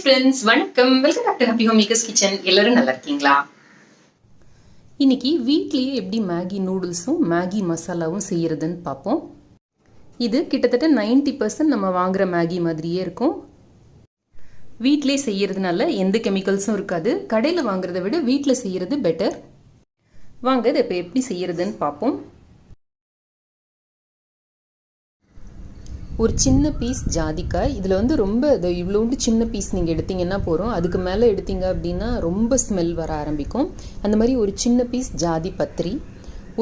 Friends, வணக்கம். Welcome back to happy homemakers kitchen. எல்லாரும் நல்லா இருக்கீங்களா? இன்னைக்கு வீட்லேயே எப்படி மேகி நூடுல்ஸும் மேகி மசாலாவும் செய்யறதுன்னு பார்ப்போம். இது கிட்டத்தட்ட 90% நம்ம வாங்குற மேகி மாதிரியே இருக்கும். வீட்டிலே செய்யறதுனால எந்த கெமிக்கல்ஸும் இருக்காது. கடையில் வாங்குறத விட வீட்டில் செய்யறது பெட்டர். வாங்க இதை இப்போ எப்படி செய்யறதுன்னு பார்ப்போம். ஒரு சின்ன பீஸ் ஜாதிக்காய், இதில் ரொம்ப இவ்வளோண்டு சின்ன பீஸ் நீங்கள் எடுத்தீங்கன்னா போகிறோம். அதுக்கு மேலே எடுத்தீங்க அப்படின்னா ரொம்ப ஸ்மெல் வர ஆரம்பிக்கும். அந்த மாதிரி ஒரு சின்ன பீஸ் ஜாதி பத்திரி,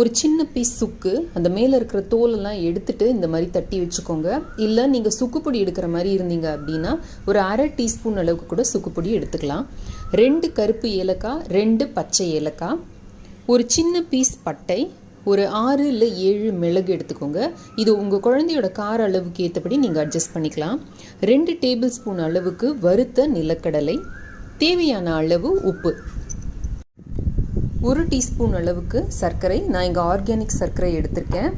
ஒரு சின்ன பீஸ் சுக்கு, அந்த மேலே இருக்கிற தோலெல்லாம் எடுத்துட்டு இந்த மாதிரி தட்டி வச்சுக்கோங்க. இல்லை நீங்கள் சுக்குப்பொடி எடுக்கிற மாதிரி இருந்தீங்க அப்படின்னா ஒரு அரை டீஸ்பூன் அளவுக்கு கூட சுக்குப்பொடி எடுத்துக்கலாம். 2 கருப்பு ஏலக்காய், 2 பச்சை ஏலக்காய், ஒரு சின்ன பீஸ் பட்டை, ஒரு 6 இல்லை 7 மிளகு எடுத்துக்கோங்க. இது உங்கள் குழந்தையோட கார அளவுக்கு ஏற்றபடி நீங்கள் அட்ஜஸ்ட் பண்ணிக்கலாம். 2 டேபிள் ஸ்பூன் அளவுக்கு வறுத்த நிலக்கடலை, தேவையான அளவு உப்பு, 1 டீஸ்பூன் அளவுக்கு சர்க்கரை, நான் இங்கே ஆர்கானிக் சர்க்கரை எடுத்திருக்கேன்.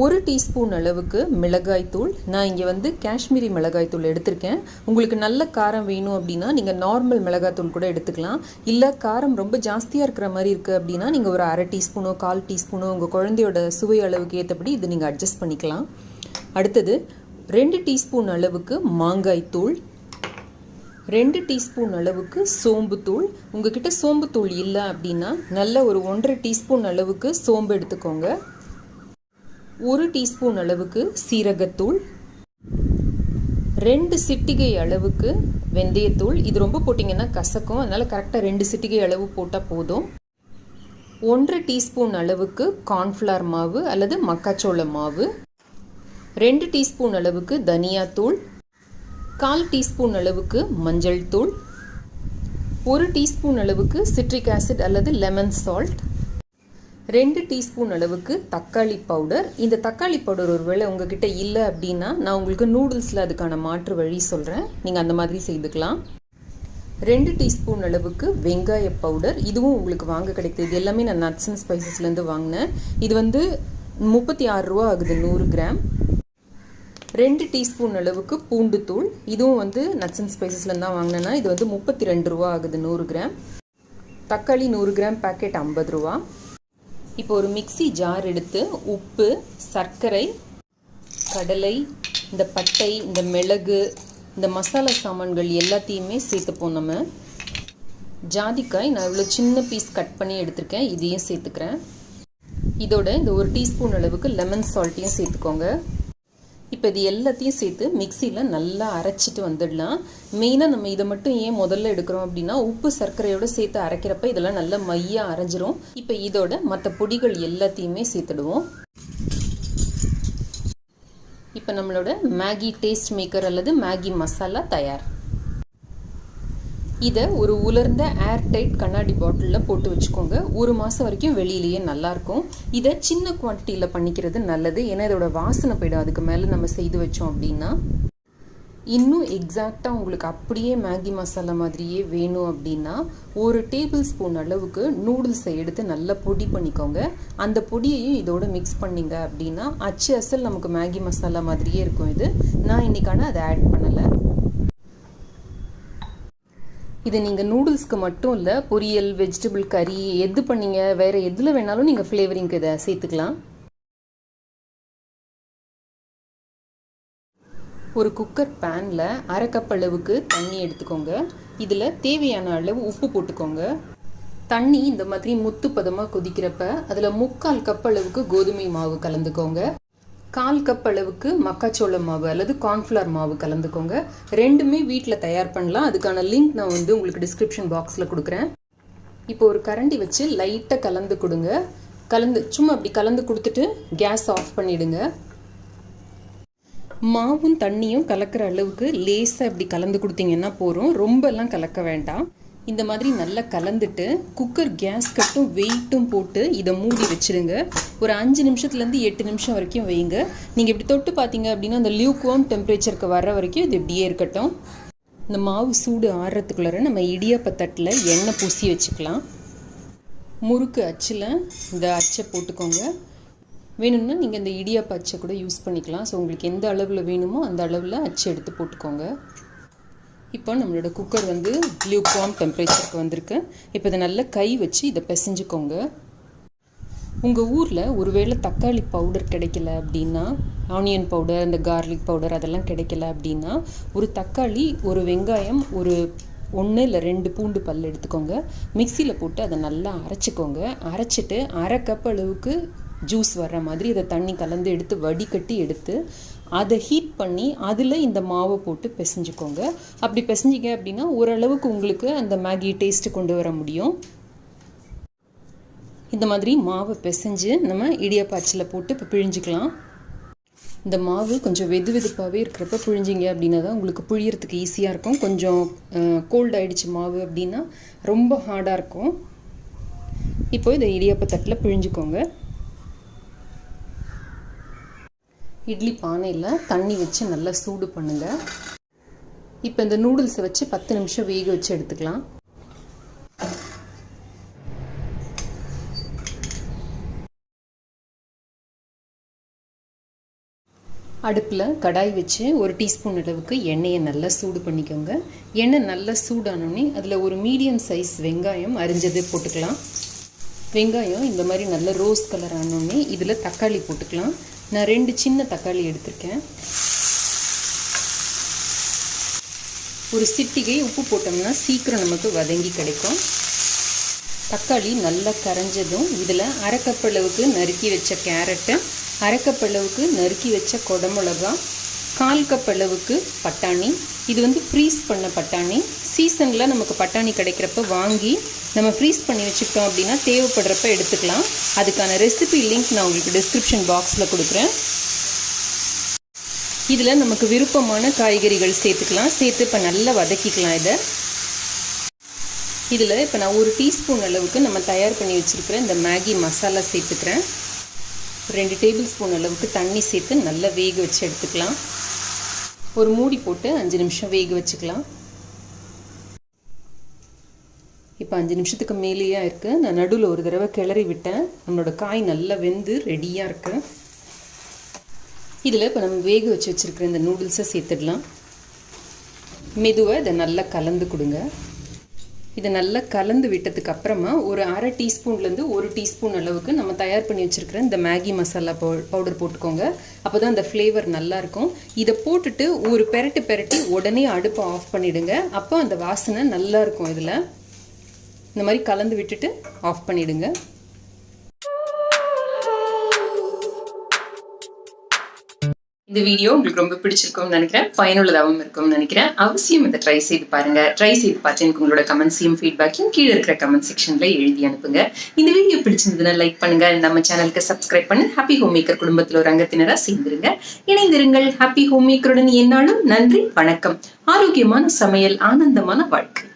1 டீஸ்பூன் அளவுக்கு மிளகாய்த்தூள், நான் இங்கே காஷ்மீரி மிளகாய்த்தூள் எடுத்திருக்கேன். உங்களுக்கு நல்ல காரம் வேணும் அப்படின்னா நீங்கள் நார்மல் மிளகாய்த்தூள் கூட எடுத்துக்கலாம். இல்லை காரம் ரொம்ப ஜாஸ்தியாக இருக்கிற மாதிரி இருக்குது அப்படின்னா நீங்கள் ஒரு அரை டீஸ்பூனோ 1/4 டீஸ்பூனோ உங்கள் குழந்தையோட சுவை அளவுக்கு ஏற்றபடி இது நீங்கள் அட்ஜஸ்ட் பண்ணிக்கலாம். அடுத்தது 2 டீஸ்பூன் அளவுக்கு மாங்காய்த்தூள், 2 டீஸ்பூன் அளவுக்கு சோம்புத்தூள். உங்ககிட்ட சோம்புத்தூள் இல்லை அப்படின்னா நல்ல ஒரு 1/2 டீஸ்பூன் அளவுக்கு சோம்பு எடுத்துக்கோங்க. 1 டீஸ்பூன் அளவுக்கு சீரகத்தூள், 2 சிட்டிகை அளவுக்கு வெந்தயத்தூள். இது ரொம்ப போட்டிங்கன்னா கசக்கும், அதனால் கரெக்டாக 2 சிட்டிகை அளவு போட்டால் போதும். 1/2 டீஸ்பூன் அளவுக்கு கார்ன்ஃப்ளவர் மாவு அல்லது மக்காச்சோள மாவு, 2 டீஸ்பூன் அளவுக்கு தனியாத்தூள், 1/4 டீஸ்பூன் அளவுக்கு மஞ்சள் தூள், 1 டீஸ்பூன் அளவுக்கு சிட்ரிக் ஆசிட் அல்லது லெமன் சால்ட், 2 டீஸ்பூன் அளவுக்கு தக்காளி பவுடர். இந்த தக்காளி பவுடர் ஒருவேளை உங்ககிட்ட இல்லை அப்படின்னா நான் உங்களுக்கு நூடுல்ஸில் அதுக்கான மாற்று வழி சொல்கிறேன், நீங்கள் அந்த மாதிரி செய்துக்கலாம். 2 டீஸ்பூன் அளவுக்கு வெங்காய பவுடர், இதுவும் உங்களுக்கு வாங்க கிடைக்குது. இது எல்லாமே நான் நட்ஸ் அண்ட் ஸ்பைசஸ்லேருந்து வாங்கினேன். இது 36 ரூபா ஆகுது 100 கிராம். 2 டீஸ்பூன் அளவுக்கு பூண்டு தூள், இதுவும் நட்ஸ் அண்ட் ஸ்பைசஸ்லேருந்து தான் வாங்கினேன்னா இது 32 ரூபா ஆகுது 100 கிராம். தக்காளி 100 கிராம் பேக்கெட் 50 ரூபா. இப்போ ஒரு மிக்ஸி ஜார் எடுத்து உப்பு, சர்க்கரை, கடலை, இந்த பட்டை, இந்த மிளகு, இந்த மசாலா சாமான்கள் எல்லாத்தையுமே சேர்த்துப்போம். நம்ம ஜாதிக்காய் நான் இவ்வளோ சின்ன பீஸ் கட் பண்ணி எடுத்திருக்கேன், இதையும் சேர்த்துக்கிறேன். இதோட இந்த 1 டீஸ்பூன் அளவுக்கு லெமன் சால்ட்டையும் சேர்த்துக்கோங்க. இப்போ இது எல்லாத்தையும் சேர்த்து மிக்சியில் நல்லா அரைச்சிட்டு வந்துடலாம். மெயினாக நம்ம இதை மட்டும் ஏன் முதல்ல எடுக்கிறோம் அப்படின்னா உப்பு சர்க்கரையோடு சேர்த்து அரைக்கிறப்ப இதெல்லாம் நல்லா மையாக அரைஞ்சிரும். இப்போ இதோட மற்ற பொடிகள் எல்லாத்தையுமே சேர்த்துடுவோம். இப்போ நம்மளோட மேகி டேஸ்ட் மேக்கர் அல்லது மேகி மசாலா தயார். இதை ஒரு உலர்ந்த ஏர் டைட் கண்ணாடி பாட்டிலில் போட்டு வச்சுக்கோங்க. 1 மாதம் வரைக்கும் வெளியிலேயே நல்லாயிருக்கும். இதை சின்ன குவான்டிட்டியில் பண்ணிக்கிறது நல்லது, ஏன்னா இதோட வாசனை போய்டும். அதுக்கு மேலே நம்ம செய்து வச்சோம் அப்படின்னா இன்னும் எக்ஸாக்டாக உங்களுக்கு அப்படியே மேகி மசாலா மாதிரியே வேணும் அப்படின்னா 1 டேபிள் ஸ்பூன் அளவுக்கு நூடுல்ஸை எடுத்து நல்லா பொடி பண்ணிக்கோங்க. அந்த பொடியையும் இதோட மிக்ஸ் பண்ணிங்க அப்படின்னா அச்சு அசல் நமக்கு மேகி மசாலா மாதிரியே இருக்கும். இது நான் இன்னைக்கான அதை ஆட் பண்ணலை. இது நீங்கள் நூடுல்ஸ்க்கு மட்டும் இல்லை, பொரியல், வெஜிடபிள் கறி எது பண்ணீங்க வேறு எதில் வேணாலும் நீங்கள் ஃப்ளேவரிங்க்கு இதை சேர்த்துக்கலாம். ஒரு குக்கர் பேனில் 1/2 கப் அளவுக்கு தண்ணி எடுத்துக்கோங்க. இதில் தேவையான அளவு உப்பு போட்டுக்கோங்க. தண்ணி இந்த மாதிரி முத்து பதமாக கொதிக்கிறப்ப அதில் 3/4 கப் அளவுக்கு கோதுமை மாவு கலந்துக்கோங்க. 1/4 கப் அளவுக்கு மக்காச்சோள மாவு அல்லது கார்ன்ஃப்ளவர் மாவு கலந்துக்கோங்க. ரெண்டுமே வீட்டில் தயார் பண்ணலாம். அதுக்கான லிங்க் நான் உங்களுக்கு டிஸ்கிரிப்ஷன் பாக்ஸில் கொடுக்குறேன். இப்போ ஒரு கரண்டி வச்சு லைட்டாக கலந்து கொடுங்க. சும்மா அப்படி கலந்து கொடுத்துட்டு கேஸ் ஆஃப் பண்ணிவிடுங்க. மாவும் தண்ணியும் கலக்கிற அளவுக்கு லேசாக இப்படி கலந்து கொடுத்தீங்கன்னா போதும், ரொம்பலாம் கலக்க வேண்டாம். இந்த மாதிரி நல்லா கலந்துட்டு குக்கர் கேஸ் கட்டும் வெயிட்டும் போட்டு இதை மூடி வச்சுருங்க. ஒரு 5 நிமிஷத்துலேருந்து 8 நிமிஷம் வரைக்கும் வைங்க. நீங்கள் இப்படி தொட்டு பார்த்தீங்க அப்படின்னா அந்த லியூக்வார்ம் டெம்பரேச்சருக்கு வர்ற வரைக்கும் இது இப்படியே இருக்கட்டும். இந்த மாவு சூடு ஆறுறதுக்குள்ளார நம்ம இடியாப்ப தட்டில் எண்ணெய் பூசி வச்சுக்கலாம். முறுக்கு அச்சில் இந்த அச்சை போட்டுக்கோங்க. வேணும்னா நீங்கள் இந்த இடியாப்ப அச்சை கூட யூஸ் பண்ணிக்கலாம். ஸோ உங்களுக்கு எந்த அளவில் வேணுமோ அந்த அளவில் அச்சு எடுத்து போட்டுக்கோங்க. இப்போ நம்மளோட குக்கர் வந்து லியூக்வார்ம் டெம்பரேச்சருக்கு வந்திருக்கு. இப்போ இதை நல்லா கை வச்சு இதை பிசைஞ்சுக்கோங்க. உங்கள் ஊரில் ஒருவேளை தக்காளி பவுடர் கிடைக்கல அப்படின்னா, ஆனியன் பவுடர், இந்த கார்லிக் பவுடர் அதெல்லாம் கிடைக்கல அப்படின்னா, ஒரு தக்காளி, ஒரு வெங்காயம், ஒரு 1 இல்லை 2 பூண்டு பல் எடுத்துக்கோங்க. மிக்சியில் போட்டு அதை நல்லா அரைச்சிக்கோங்க. அரைச்சிட்டு 1/2 கப் அளவுக்கு ஜூஸ் வர்ற மாதிரி அதை தண்ணி கலந்து எடுத்து வடிகட்டி எடுத்து அதை ஹீட் பண்ணி அதில் இந்த மாவை போட்டு பிசைஞ்சுக்கோங்க. அப்படி பிசைஞ்சிங்க அப்படின்னா ஓரளவுக்கு உங்களுக்கு அந்த மேகி டேஸ்ட்டு கொண்டு வர முடியும். இந்த மாதிரி மாவை பிசைஞ்சு நம்ம இடியாப்பாச்சில் போட்டு இப்போ பிழிஞ்சிக்கலாம். இந்த மாவு கொஞ்சம் வெதுவெதுப்பாகவே இருக்கிறப்ப புழிஞ்சிங்க அப்படின்னா தான் உங்களுக்கு புழியறதுக்கு ஈஸியாக இருக்கும். கொஞ்சம் கோல்ட் ஆகிடுச்சு மாவு அப்படின்னா ரொம்ப ஹார்டாக இருக்கும். இப்போ இதை இடியாப்ப தட்டில் பிழிஞ்சிக்கோங்க. இட்லி பானையில் தண்ணி வச்சு நல்லா சூடு பண்ணுங்கள். இப்போ இந்த நூடுல்ஸை வச்சு 10 நிமிஷம் வேக வச்சு எடுத்துக்கலாம். அடுப்பில் கடாய் வச்சு 1 டீஸ்பூன் அளவுக்கு எண்ணெயை நல்லா சூடு பண்ணிக்கோங்க. எண்ணெய் நல்லா சூடானோடனே அதில் ஒரு மீடியம் சைஸ் வெங்காயம் அரிஞ்சது போட்டுக்கலாம். வெங்காயம் இந்த மாதிரி நல்ல ரோஸ் கலர் ஆனோடனே இதில் தக்காளி போட்டுக்கலாம். நான் 2 சின்ன தக்காளி எடுத்திருக்கேன். ஒரு சிட்டிகை உப்பு போட்டோம்னா சீக்கிரம் நமக்கு வதங்கி கிடைக்கும். தக்காளி நல்லா கரைஞ்சதும் இதில் 1/2 கப் அளவுக்கு நறுக்கி வச்ச கேரட்டு, 1/2 கப் அளவுக்கு நறுக்கி வச்ச குடமிளகா, 1/4 கப் அளவுக்கு பட்டாணி. இது வந்து ஃப்ரீஸ் பண்ண பட்டாணி. சீசனில் நமக்கு பட்டாணி கிடைக்கிறப்ப வாங்கி நம்ம ஃப்ரீஸ் பண்ணி வச்சுக்கிட்டோம் அப்படின்னா தேவைப்படுறப்ப எடுத்துக்கலாம். அதுக்கான ரெசிபி லிங்க் நான் உங்களுக்கு டிஸ்கிரிப்ஷன் பாக்ஸில் கொடுக்குறேன். இதில் நமக்கு விருப்பமான காய்கறிகள் சேர்த்துக்கலாம். சேர்த்து இப்போ நல்லா வதக்கிக்கலாம். இதில் இப்போ நான் 1 டீஸ்பூன் அளவுக்கு நம்ம தயார் பண்ணி வச்சுருக்கிற இந்த மேகி மசாலா சேர்த்துக்கிறேன். 2 டேபிள் ஸ்பூன் அளவுக்கு தண்ணி சேர்த்து நல்லா வேக வச்சு எடுத்துக்கலாம். ஒரு மூடி போட்டு 5 நிமிஷம் வேக வச்சுக்கலாம். இப்போ 5 நிமிஷத்துக்கு மேலேயே இருக்குது. நான் நடுவில் ஒரு தடவை கிளறி விட்டேன். நம்மளோட காய் நல்லா வெந்து ரெடியாக இருக்குது. இதில் இப்போ நம்ம வேக வச்சு வச்சுருக்கிற இந்த நூடுல்ஸை சேர்த்துடலாம். மெதுவாக இதை நல்லா கலந்து கொடுங்க. இதை நல்லா கலந்து விட்டதுக்கு அப்புறமா ஒரு 1/2 டீஸ்பூன்லேருந்து 1 டீஸ்பூன் அளவுக்கு நம்ம தயார் பண்ணி வச்சுருக்கிற இந்த மேகி மசாலா பவுடர் போட்டுக்கோங்க. அப்போ தான் அந்த ஃப்ளேவர் நல்லாயிருக்கும். இதை போட்டுட்டு ஒரு பெரட்டி உடனே அடுப்பை ஆஃப் பண்ணிவிடுங்க. அப்போ அந்த வாசனை நல்லாயிருக்கும். இதில் இந்த மாதிரி கலந்து விட்டுட்டு ஆஃப் பண்ணிவிடுங்க. இந்த வீடியோ உங்களுக்கு ரொம்ப பிடிச்சிருக்கும்னு நினைக்கிறேன். பயனுள்ளதாகவும் இருக்கும்னு நினைக்கிறேன். அவசியம் இதை ட்ரை செய்து பாருங்க. ட்ரை செய்து பார்த்து எனக்கு உங்களோட கமெண்ட்ஸையும் ஃபீட்பேக்கையும் கீழே இருக்கிற கமெண்ட் செக்ஷன்ல எழுதி அனுப்புங்க. இந்த வீடியோ பிடிச்சிருந்ததுன்னா லைக் பண்ணுங்க. நம்ம சேனலுக்கு சப்ஸ்கிரைப் பண்ணி ஹாப்பி ஹோம் மேக்கர் குடும்பத்தில் ஒரு அங்கத்தினரா சேர்ந்துருங்க. இணைந்திருங்கள். ஹாப்பி ஹோம் மேக்கருடன் என்னாலும் நன்றி, வணக்கம். ஆரோக்கியமான சமையல், ஆனந்தமான வாழ்க்கை.